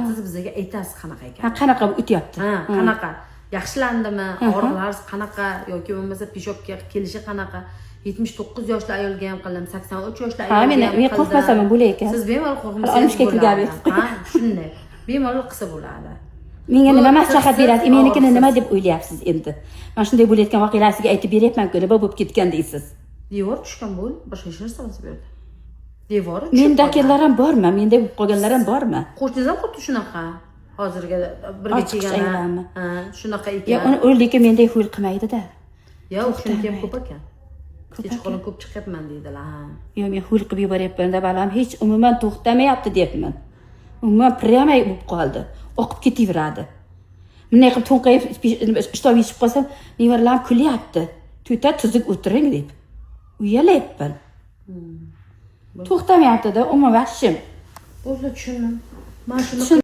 siz bizga aytasiz qanaqa ekan. Ha, qanaqa o'tyapti? Ha, qanaqa? Yaxshilandimi? Og'riqlaringiz qanaqa yoki bo'lmasa peshobga kelishi qanaqa? 79 yoshli ayolga ham qildim, 83 yoshli ayolga ham qildim. Men qo'rqmasam bo'lar ekan. Siz bemalol qo'rqmasangiz bo'ladi. Ha, shunday. Bemalol qilsa bo'ladi. Menga nima maslahat berasiz? Menikini nima deb o'ylayapsiz endi? Mana shunday bo'layotgan voqealarni sizga aytib beryapman-ku, nima bo'lib ketgan deysiz. Devor tushgan bo'l, boshqa hech narsa emas bu yerda. Devor. Mendakilar ham bormi? Menda bo'lib qolganlar ham bormi? Qo'shningiz ham xuddi shunaqa. Hozirga birga kelgan. Ha, shunaqa ekan. Ya, uni o'ldiki menday xul qilmaydi-da. Ya, o'shuniki ham ko'p ekan. Kechqurun ko'p chiqyapman deydilar. Ha. Yo, men xul qilib yuboryapman-da, balam hech umuman to'xtamayapti deyapman. Umuman prямай bo'lib qoldi. Oqib ketaveradi. Bunday qilib to'nqayib ishtob yechib qolsam, nevaralarim kulyapti. To'yta tuzuk o'tiring deb. Uyalayapman. To'xtamayapti-da, umuman vashim. Bo'ldi, tushundim. Mana shuni